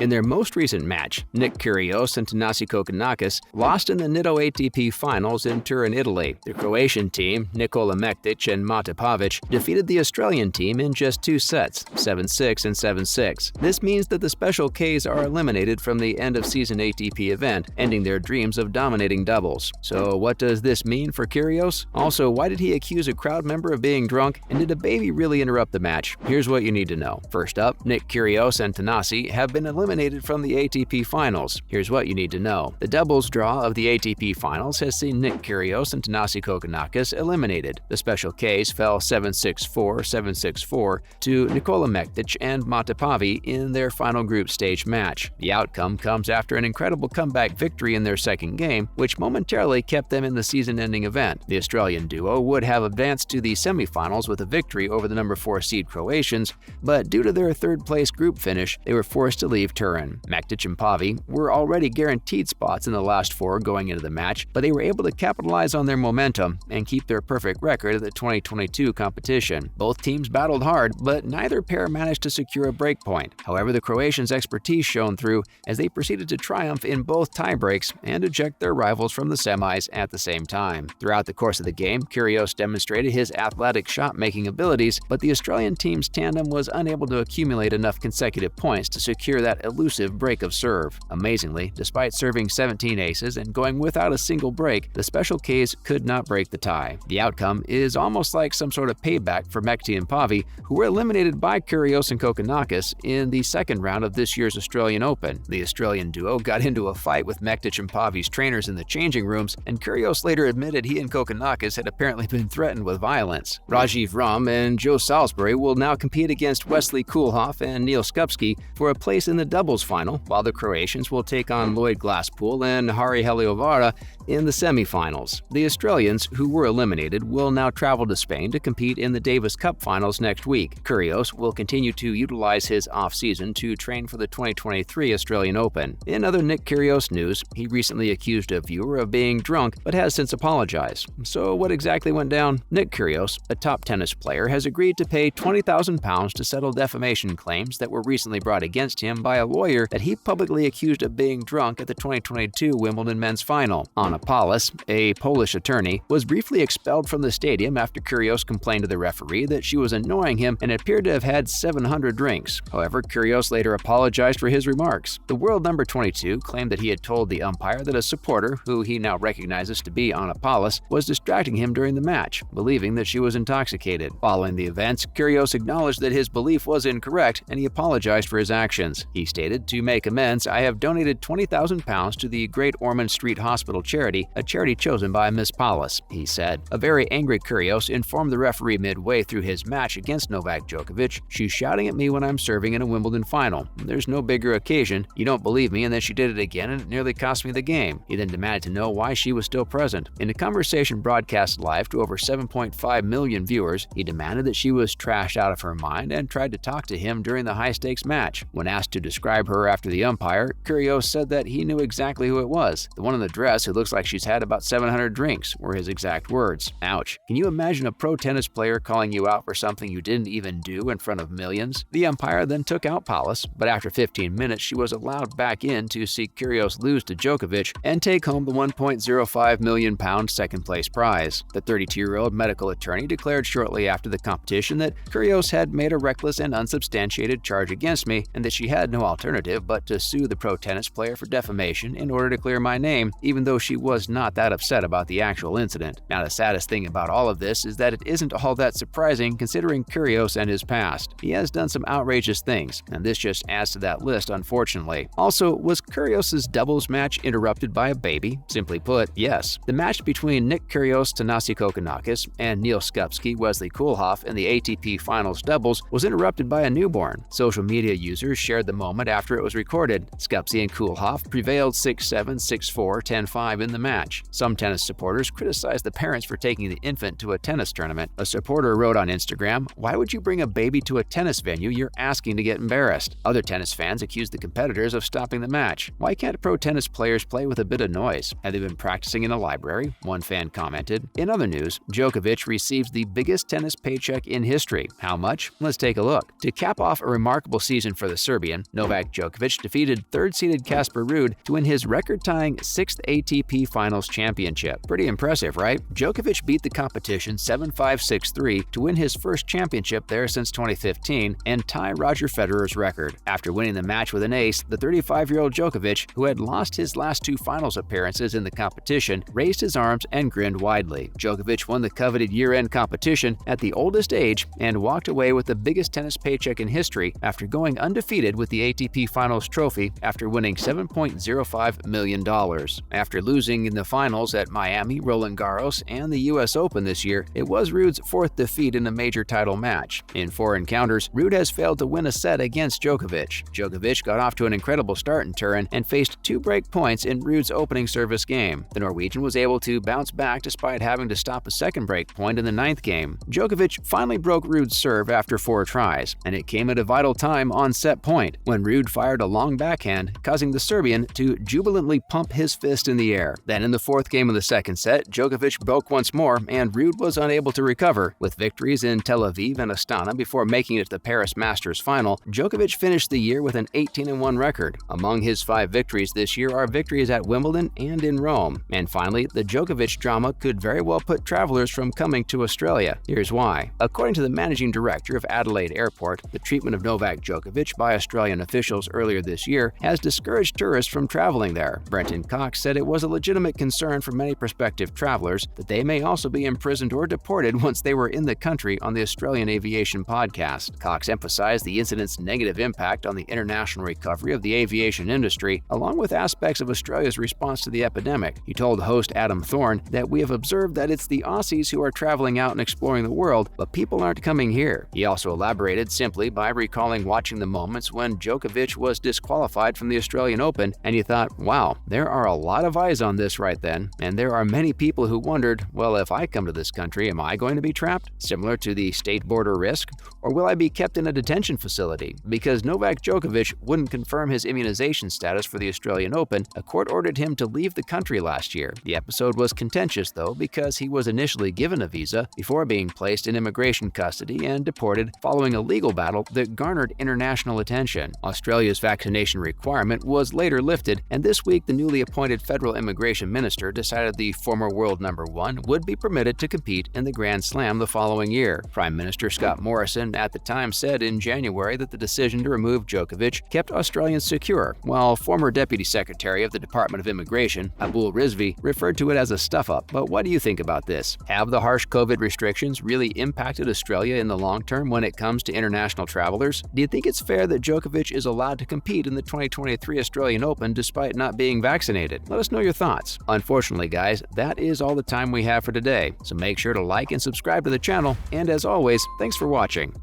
In their most recent match, Nick Kyrgios and Thanasi Kokkinakis lost in the Nitto ATP Finals in Turin, Italy. The Croatian team, Mektic and Pavic, defeated the Australian team in just 2 sets, 7-6 and 7-6. This means that the Special Ks are eliminated from the end-of-season ATP event, ending their dreams of dominating doubles. So what does this mean for Kyrgios? Also, why did he accuse a crowd member of being drunk, and did a baby really interrupt the match? Here's what you need to know. First up, Nick Kyrgios and Thanasi have been eliminated from the ATP Finals. Here's what you need to know. The doubles draw of the ATP Finals has seen Nick Kyrgios and Thanasi Kokkinakis eliminated. The Special Ks fell 7-6-4, 7-6-4 to Mektic and Pavic in their final group stage match. The outcome comes after an incredible comeback victory in their second game, which momentarily kept them in the season-ending event. The Australian duo would have advanced to the semifinals with a victory over the number 4 seed Croatians, but due to their third-place group finish, they were forced to leave Turin. Mektic and Pavic were already guaranteed spots in the last 4 going into the match, but they were able to capitalize on their momentum and keep their perfect record at the 2022 competition. Both teams battled hard, but neither pair managed to secure a breakpoint. However, the Croatians' expertise shone through as they proceeded to triumph in both tiebreaks and eject their rivals from the semis at the same time. Throughout the course of the game, Kyrgios demonstrated his athletic shot-making abilities, but the Australian team's tandem was unable to accumulate enough consecutive points to secure that elusive break of serve. Amazingly, despite serving 17 aces and going without a single break, the Special Ks could not break the tie. The outcome is almost like some sort of payback for Mektic and Pavic, who were eliminated by Kyrgios and Kokkinakis in the second round of this year's Australian Open. The Australian duo got into a fight with Mektic and Pavic's trainers in the changing rooms, and Kyrgios later admitted he and Kokkinakis had apparently been threatened with violence. Rajiv Ram and Joe Salisbury will now compete against Wesley Koolhof and Neil Skupski for a place in the doubles final, while the Croatians will take on Lloyd Glasspool and Hari Heliovara in the semifinals. The Australians, who were eliminated, will now travel to Spain to compete in the Davis Cup finals next week. Kyrgios will continue to utilize his off-season to train for the 2023 Australian Open. In other Nick Kyrgios news, he recently accused a viewer of being drunk, but has since apologized. So what exactly went down? Nick Kyrgios, a top tennis player, has agreed to pay £20,000 to settle defamation claims that were recently brought against him by a lawyer that he publicly accused of being drunk at the 2022 Wimbledon men's final. Anna Palis, a Polish attorney, was briefly expelled from the stadium after Kyrgios complained to the referee that she was annoying him and appeared to have had 700 drinks. However, Kyrgios later apologized for his remarks. The world number 22 claimed that he had told the umpire that a supporter, who he now recognizes to be Anna Palis, was distracting him during the match, believing that she was intoxicated. Following the events, Kyrgios acknowledged that his belief was incorrect and he apologized for his actions. He stated, "To make amends, I have donated £20,000 to the Great Ormond Street Hospital charity, a charity chosen by Miss Palis," he said. A very angry Kyrgios informed the referee midway through his match against Novak Djokovic, "She's shouting at me when I'm serving in a Wimbledon final. There's no bigger occasion. You don't believe me," and then she did it again and it nearly cost me the game. He then demanded to know why she was still present. In a conversation broadcast live to over 7.5 million viewers, he demanded that she was trashed out of her mind and tried to talk to him during the high-stakes match. When asked to describe her after the umpire, Kyrgios said that he knew exactly who it was. "The one in the dress who looks like she's had about 700 drinks," were his exact words. Ouch. Can you imagine a pro tennis player calling you out for something you didn't even do in front of millions? The umpire then took out Palis, but after 15 minutes she was allowed back in to see Kyrgios lose to Djokovic and take home the £1.05 million second-place prize. The 32-year-old medical attorney declared shortly after the competition that Kyrgios had made a reckless and unsubstantiated charge against me and that she had no alternative but to sue the pro tennis player for defamation in order to clear my name, even though she was not that upset about the actual incident. Now, the saddest thing about all of this is that it isn't all that surprising considering Kyrgios and his past. He has done some outrageous things, and this just adds to that list, unfortunately. Also, was Kyrgios' doubles match interrupted by a baby? Simply put, yes. The match between Nick Kyrgios, Thanasi Kokkinakis, and Neil Skupski, Wesley Koolhof in the ATP Finals doubles was interrupted by a newborn. Social media users shared the moment after it was recorded. Skupski and Koolhof prevailed 6-7, 6-4, 10-5 in the match. Some tennis supporters criticized the parents for taking the infant to a tennis tournament. A supporter wrote on Instagram, "Why would you bring a baby to a tennis venue? You're asking to get embarrassed." Other tennis fans accused the competitors of stopping the match. "Why can't pro tennis players play with a bit of noise? Have they been practicing in a library?" one fan commented. In other news, Djokovic receives the biggest tennis paycheck in history. How much? Let's take a look. To cap off a remarkable season for the Serbian, Novak Djokovic defeated third-seeded Casper Ruud to win his record-tying 6th ATP Finals championship. Pretty impressive, right? Djokovic beat the competition 7-5-6-3 to win his first championship there since 2015 and tie Roger Federer's record. After winning the match with an ace, the 35-year-old Djokovic, who had lost his last 2 finals appearances in the competition, raised his arms and grinned widely. Djokovic won the coveted year-end competition at the oldest age and walked away with the biggest tennis paycheck in history after going undefeated with the ATP Finals trophy after winning $7.05 million. After losing in the finals at Miami, Roland Garros, and the US Open this year, it was Ruud's 4th defeat in a major title match. In 4 encounters, Ruud has failed to win a set against Djokovic. Djokovic got off to an incredible start in Turin and faced 2 break points in Ruud's opening service game. The Norwegian was able to bounce back despite having to stop a second break point in the 9th game. Djokovic finally broke Ruud's serve after 4 tries, and it came at a vital time on set point when Ruud fired a long backhand, causing the Serbian to jubilantly pump his fist in the air. Then in the 4th game of the second set, Djokovic broke once more, and Ruud was unable to recover. With victories in Tel Aviv and Astana before making it to the Paris Masters final, Djokovic finished the year with an 18-1 record. Among his 5 victories this year are victories at Wimbledon and in Rome. And finally, the Djokovic drama could very well put travelers from coming to Australia. Here's why. According to the managing director of Adelaide Airport, the treatment of Novak Djokovic by Australian officials earlier this year has discouraged tourists from traveling there. Brenton Cox said it was a legitimate concern for many prospective travelers that they may also be imprisoned or deported once they were in the country on the Australian Aviation podcast. Cox emphasized the incident's negative impact on the international recovery of the aviation industry, along with aspects of Australia's response to the epidemic. He told host Adam Thorne that we have observed that it's the Aussies who are traveling out and exploring the world, but people aren't coming here. He also elaborated simply by recalling watching the moments when Djokovic was disqualified from the Australian Open, and he thought, wow, there are a lot of eyes on this right then, and there are many people who wondered, well, if I come to this country, am I going to be trapped? Similar to the state border risk? Or will I be kept in a detention facility? Because Novak Djokovic wouldn't confirm his immunization status for the Australian Open, a court ordered him to leave the country last year. The episode was contentious, though, because he was initially given a visa before being placed in immigration custody and deported following a legal battle that garnered international attention. Australia's vaccination requirement was later lifted, and this week the newly appointed federal immigration minister decided the former world number 1 would be permitted to compete in the Grand Slam the following year. Prime Minister Scott Morrison at the time said in January that the decision to remove Djokovic kept Australians secure, while former Deputy Secretary of the Department of Immigration, Abul Rizvi, referred to it as a stuff-up. But what do you think about this? Have the harsh COVID restrictions really impacted Australia in the long term when it comes to international travelers? Do you think it's fair that Djokovic is allowed to compete in the 2023 Australian Open despite not being vaccinated? Let us know your thoughts. Unfortunately, guys, that is all the time we have for today, so make sure to like and subscribe to the channel, and as always, thanks for watching.